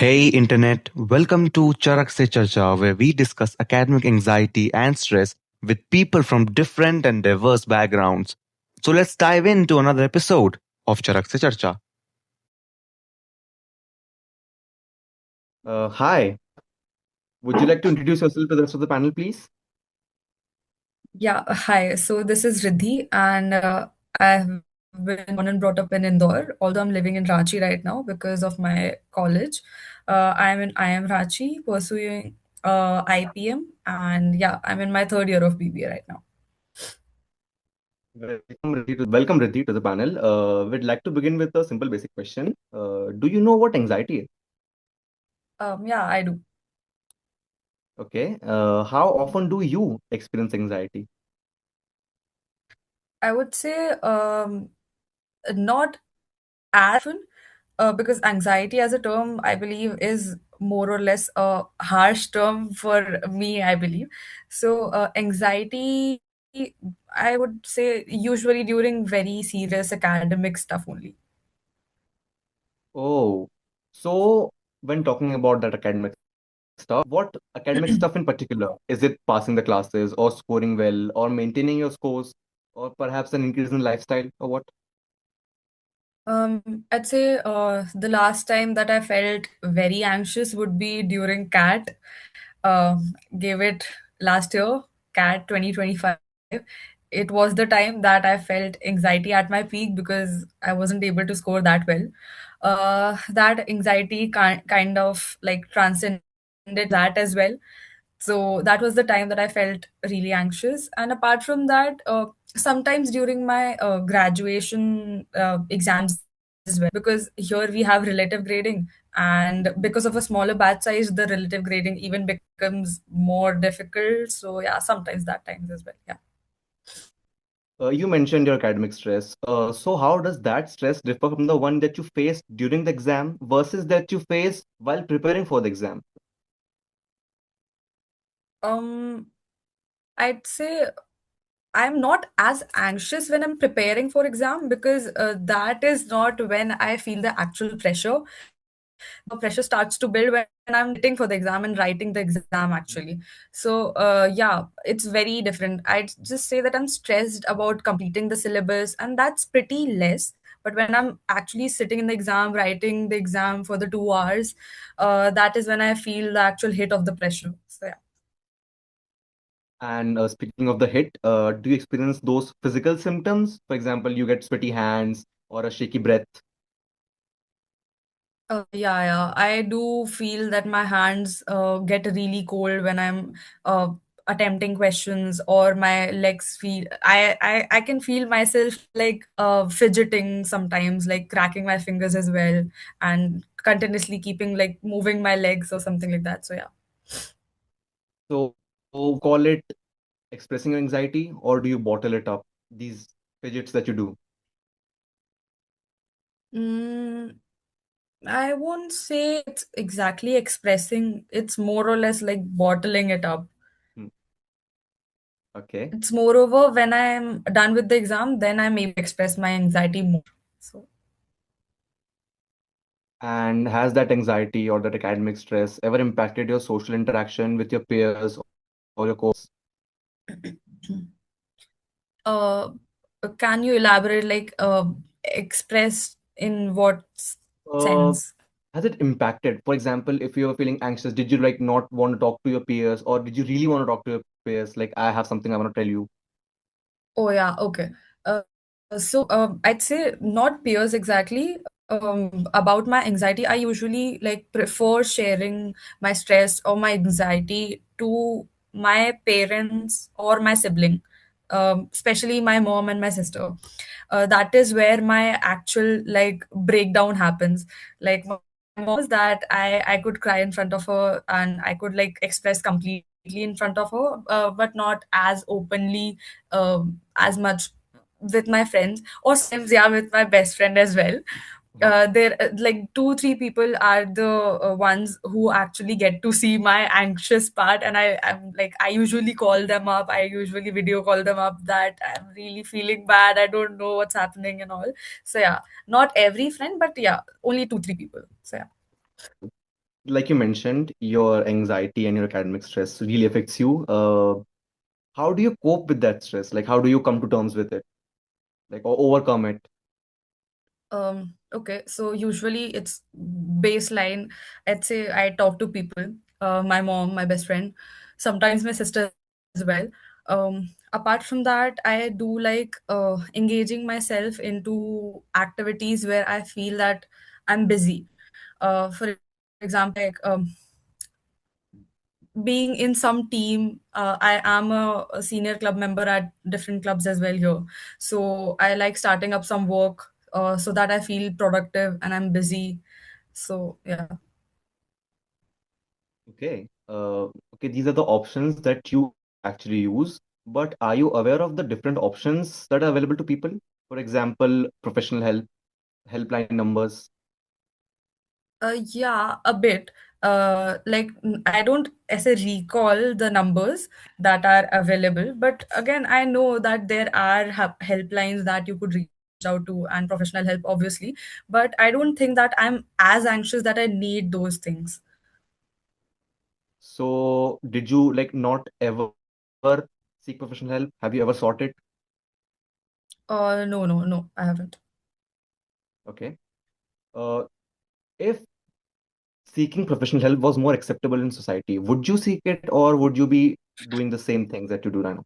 Hey Internet, welcome to Charak Se Charcha, where we discuss academic anxiety and stress with people from different and diverse backgrounds. So let's dive into another episode of Charak Se Charcha. Hi, would you like to introduce yourself to the rest of the panel, please? Yeah, hi. So this is Riddhi, and I've been born and brought up in Indore, although I'm living in Ranchi right now because of my college. I'm in IIM Ranchi pursuing IPM, and yeah, I'm in my third year of BBA right now. Welcome, Riddhi, to the panel. We'd like to begin with a simple basic question. Do you know what anxiety is? Yeah, I do. Okay. How often do you experience anxiety? I would say not as often because anxiety as a term, I believe, is more or less a harsh term for me, I believe. So, anxiety, I would say, usually during very serious academic stuff only. Oh, so when talking about that academic stuff, what academic stuff in particular? Is it passing the classes or scoring well or maintaining your scores or perhaps an increase in lifestyle or what? I'd say the last time that I felt very anxious would be during CAT. Gave it last year, CAT 2025. It was the time that I felt anxiety at my peak because I wasn't able to score that well. That anxiety kind of like transcended that as well. So that was the time that I felt really anxious. And apart from that, sometimes during my graduation exams as well, because here we have relative grading, and because of a smaller batch size, the relative grading even becomes more difficult. So yeah, sometimes that times as well. Yeah. You mentioned your academic stress. So how does that stress differ from the one that you face during the exam versus that you face while preparing for the exam? Um, I'd say I'm not as anxious when I'm preparing for exam because that is not when I feel the actual pressure. The pressure starts to build when I'm sitting for the exam and writing the exam actually. So yeah, it's very different. I'd just say that I'm stressed about completing the syllabus, and that's pretty less. But when I'm actually sitting in the exam, writing the exam for the 2 hours, that is when I feel the actual hit of the pressure. So yeah. And speaking of the hit, do you experience those physical symptoms? For example, you get sweaty hands or a shaky breath. Yeah. I do feel that my hands get really cold when I'm uh, attempting questions, or my legs feel. I can feel myself like fidgeting sometimes, like cracking my fingers as well, and continuously keeping like moving my legs or something like that. So yeah. So call it expressing your anxiety, or do you bottle it up? These fidgets that you do. Mm, I won't say it's exactly expressing. It's more or less like bottling it up. Hmm, okay. It's moreover when I'm done with the exam, then I'm able to express my anxiety more. So, And has that anxiety or that academic stress ever impacted your social interaction with your peers or your course? uh, can you elaborate, like, express in what Uh, sense? has it impacted? For example, if you were feeling anxious, did you like not want to talk to your peers, or did you really want to talk to your peers? Like, I have something I want to tell you. Oh, yeah, okay. I'd say not peers exactly. About my anxiety, I usually like prefer sharing my stress or my anxiety to my parents or my sibling, especially my mom and my sister. That is where my actual like breakdown happens. Like my mom was that I could cry in front of her and I could like express completely in front of her, but not as openly as much with my friends, or sometimes yeah with my best friend as well. Uh-huh. There like 2 3 people are the ones who actually get to see my anxious part, and I'm like I usually call them up, I usually video call them up that I'm really feeling bad, I don't know what's happening and all. So yeah, not every friend, but yeah, only 2 3 people. So yeah. like you mentioned, your anxiety and your academic stress really affects you. How do you cope with that stress? Like, how do you come to terms with it? Like, or overcome it? Okay, so usually it's baseline. I'd say I talk to people, my mom, my best friend, sometimes my sister as well. Apart from that, I do like engaging myself into activities where I feel that I'm busy. For example, like being in some team. I am a senior club member at different clubs as well here. So I like starting up some work so that I feel productive and I'm busy. So yeah. Okay. Okay, these are the options that you actually use, but are you aware of the different options that are available to people? For example, professional help, helpline numbers. Yeah, a bit. I don't as a recall the numbers that are available, but again, I know that there are helplines that you could reach out to and professional help, obviously. But I don't think that I'm as anxious that I need those things. So, did you like not ever seek professional help? Have you ever sought it? No, no, no, I haven't. Okay. Uh, if seeking professional help was more acceptable in society, would you seek it or would you be doing the same things that you do right now?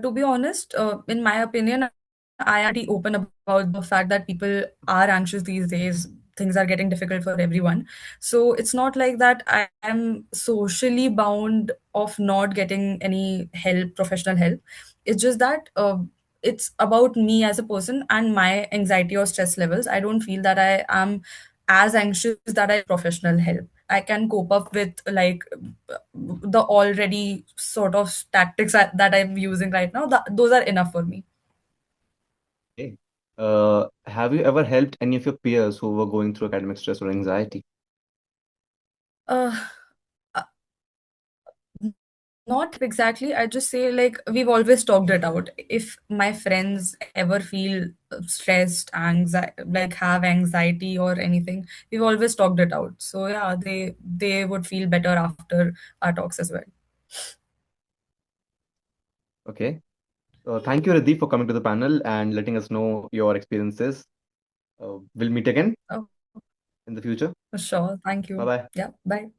To be honest, in my opinion, I am pretty open about the fact that people are anxious these days. Things are getting difficult for everyone. So it's not like that I am socially bound of not getting any help, professional help. It's just that it's about me as a person and my anxiety or stress levels. I don't feel that I am as anxious that I professional help. I can cope up with like the already sort of tactics that I'm using right now. Those are enough for me. Okay. Have you ever helped any of your peers who were going through academic stress or anxiety? Uh, uh, Not exactly. I just say like we've always talked it out. If my friends ever feel stressed, like have anxiety or anything, we've always talked it out. So yeah, they would feel better after our talks as well. Okay. Thank you, Riddhi, for coming to the panel and letting us know your experiences. We'll meet again Oh, in the future. sure. Thank Bye you. bye. Yeah. Bye.